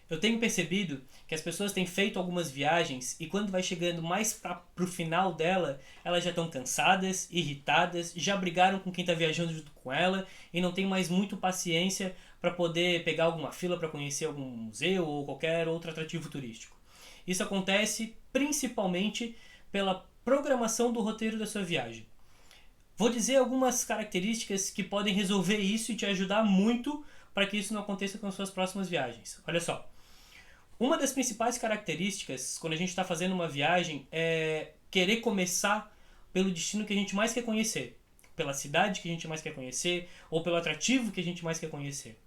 Eu tenho percebido que as pessoas têm feito algumas viagens e quando vai chegando mais pro final dela, elas já estão cansadas, irritadas, já brigaram com quem está viajando junto com ela e não tem mais muito paciência para poder pegar alguma fila para conhecer algum museu ou qualquer outro atrativo turístico. Isso acontece principalmente pela programação do roteiro da sua viagem. Vou dizer algumas características que podem resolver isso e te ajudar muito para que isso não aconteça com as suas próximas viagens. Olha só. Uma das principais características quando a gente está fazendo uma viagem é querer começar pelo destino que a gente mais quer conhecer, pela cidade que a gente mais quer conhecer ou pelo atrativo que a gente mais quer conhecer.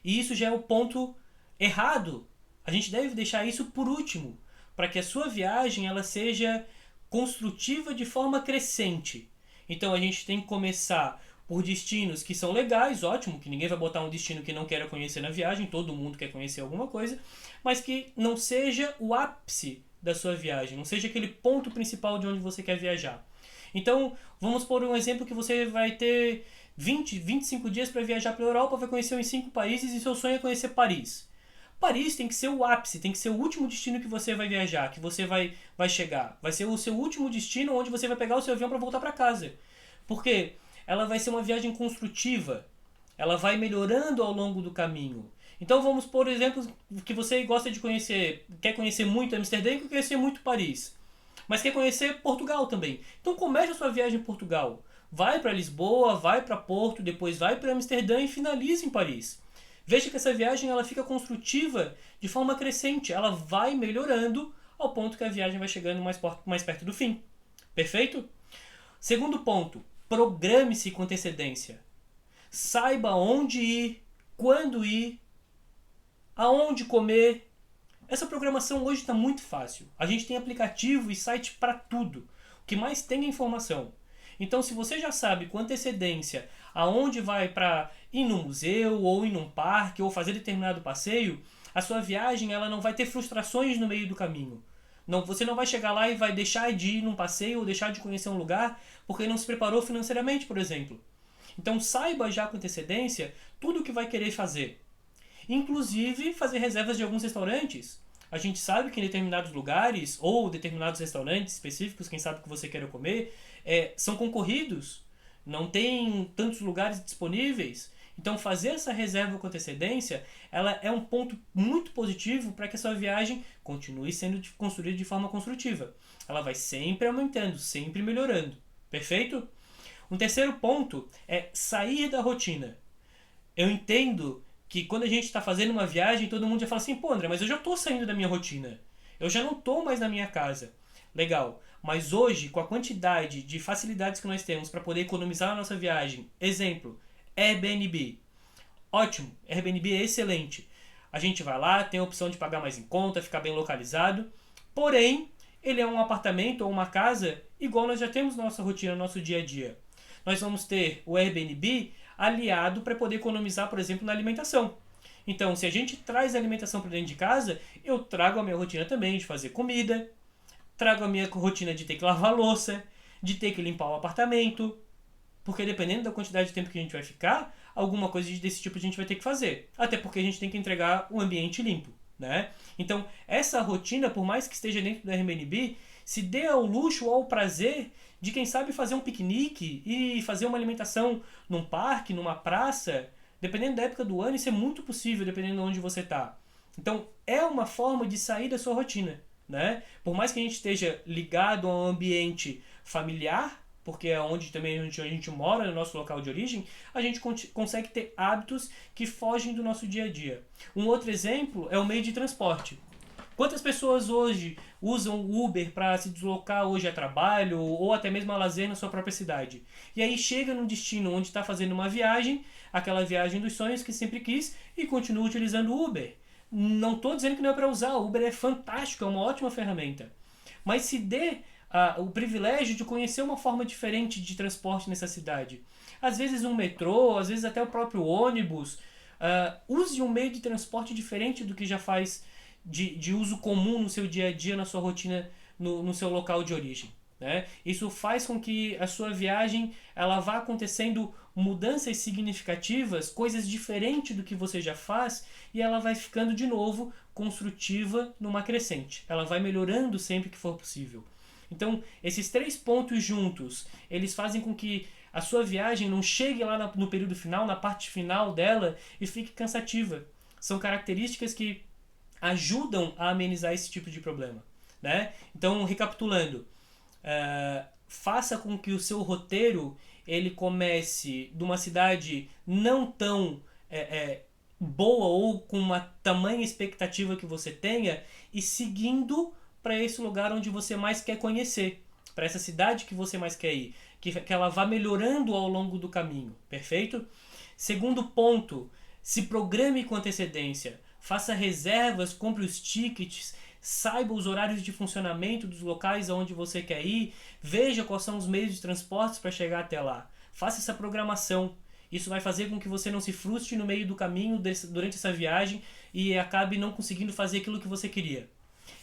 E isso já é o ponto errado. A gente deve deixar isso por último, para que a sua viagem ela seja construtiva de forma crescente. Então a gente tem que começar por destinos que são legais, ótimo, que ninguém vai botar um destino que não queira conhecer na viagem, todo mundo quer conhecer alguma coisa, mas que não seja o ápice da sua viagem, não seja aquele ponto principal de onde você quer viajar. Então, vamos por um exemplo que você vai ter 20, 25 dias para viajar para a Europa, vai conhecer uns 5 países e seu sonho é conhecer Paris. Paris tem que ser o ápice, tem que ser o último destino que você vai viajar, que você vai chegar. Vai ser o seu último destino onde você vai pegar o seu avião para voltar para casa. Porque ela vai ser uma viagem construtiva. Ela vai melhorando ao longo do caminho. Então vamos por exemplo que você gosta de conhecer, quer conhecer muito Amsterdã e quer conhecer muito Paris. Mas quer conhecer Portugal também. Então comece a sua viagem em Portugal. Vai para Lisboa, vai para Porto, depois vai para Amsterdã e finalize em Paris. Veja que essa viagem ela fica construtiva de forma crescente. Ela vai melhorando ao ponto que a viagem vai chegando mais perto do fim. Perfeito? Segundo ponto, programe-se com antecedência. Saiba onde ir, quando ir, aonde comer. Essa programação hoje está muito fácil. A gente tem aplicativo e site para tudo. O que mais tem é informação. Então, se você já sabe com antecedência aonde vai para ir num museu, ou ir num parque, ou fazer determinado passeio, a sua viagem ela não vai ter frustrações no meio do caminho. Não, você não vai chegar lá e vai deixar de ir num passeio ou deixar de conhecer um lugar porque não se preparou financeiramente, por exemplo. Então saiba já com antecedência tudo o que vai querer fazer. Inclusive fazer reservas de alguns restaurantes. A gente sabe que em determinados lugares ou determinados restaurantes específicos, quem sabe que você queira comer, são concorridos. Não tem tantos lugares disponíveis. Então fazer essa reserva com antecedência, ela é um ponto muito positivo para que a sua viagem continue sendo construída de forma construtiva. Ela vai sempre aumentando, sempre melhorando. Perfeito? Um terceiro ponto é sair da rotina. Eu entendo que quando a gente está fazendo uma viagem, todo mundo já fala assim, pô André, mas eu já estou saindo da minha rotina. Eu já não estou mais na minha casa. Legal. Mas hoje, com a quantidade de facilidades que nós temos para poder economizar a nossa viagem, exemplo, Airbnb. Ótimo, Airbnb é excelente. A gente vai lá, tem a opção de pagar mais em conta, ficar bem localizado. Porém, ele é um apartamento ou uma casa igual nós já temos na nossa rotina, no nosso dia a dia. Nós vamos ter o Airbnb aliado para poder economizar, por exemplo, na alimentação. Então, se a gente traz a alimentação para dentro de casa, eu trago a minha rotina também de fazer comida, trago a minha rotina de ter que lavar a louça, de ter que limpar o apartamento, porque dependendo da quantidade de tempo que a gente vai ficar, alguma coisa desse tipo a gente vai ter que fazer. Até porque a gente tem que entregar um ambiente limpo, né? Então, essa rotina, por mais que esteja dentro do Airbnb, se dê ao luxo ou ao prazer de, quem sabe, fazer um piquenique e fazer uma alimentação num parque, numa praça. Dependendo da época do ano, isso é muito possível, dependendo de onde você está. Então, é uma forma de sair da sua rotina, né? Por mais que a gente esteja ligado a um ambiente familiar, porque é onde também a gente mora, no nosso local de origem, a gente consegue ter hábitos que fogem do nosso dia a dia. Um outro exemplo é o meio de transporte. Quantas pessoas hoje usam o Uber para se deslocar hoje a trabalho ou até mesmo a lazer na sua própria cidade? E aí chega num destino onde está fazendo uma viagem, aquela viagem dos sonhos que sempre quis, e continua utilizando o Uber. Não estou dizendo que não é para usar, o Uber é fantástico, é uma ótima ferramenta. Mas se dê o privilégio de conhecer uma forma diferente de transporte nessa cidade. Às vezes um metrô, às vezes até o próprio ônibus. Use um meio de transporte diferente do que já faz de uso comum no seu dia a dia, na sua rotina, no seu local de origem. Né? Isso faz com que a sua viagem ela vá acontecendo mudanças significativas, coisas diferentes do que você já faz, e ela vai ficando de novo construtiva numa crescente. Ela vai melhorando sempre que for possível. Então, esses 3 pontos juntos, eles fazem com que a sua viagem não chegue lá no período final, na parte final dela, e fique cansativa. São características que ajudam a amenizar esse tipo de problema, né? Então, recapitulando, faça com que o seu roteiro ele comece de uma cidade não tão boa ou com uma tamanha expectativa que você tenha e seguindo para esse lugar onde você mais quer conhecer, para essa cidade que você mais quer ir, que ela vá melhorando ao longo do caminho, perfeito? Segundo ponto, se programe com antecedência, faça reservas, compre os tickets, saiba os horários de funcionamento dos locais aonde você quer ir, veja quais são os meios de transporte para chegar até lá. Faça essa programação. Isso vai fazer com que você não se frustre no meio do caminho durante essa viagem e acabe não conseguindo fazer aquilo que você queria.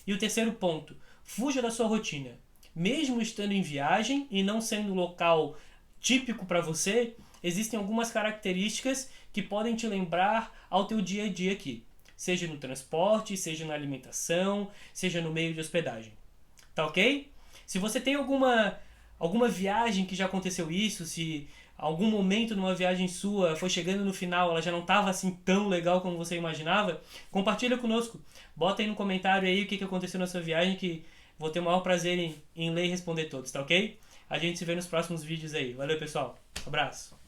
E o terceiro ponto, fuja da sua rotina. Mesmo estando em viagem e não sendo um local típico para você, existem algumas características que podem te lembrar ao teu dia a dia aqui. Seja no transporte, seja na alimentação, seja no meio de hospedagem. Tá ok? Se você tem alguma viagem que já aconteceu isso, se algum momento numa viagem sua foi chegando no final, ela já não estava assim tão legal como você imaginava, compartilha conosco. Bota aí no comentário aí o que aconteceu na sua viagem, que vou ter o maior prazer em ler e responder todos, tá ok? A gente se vê nos próximos vídeos aí. Valeu, pessoal. Abraço.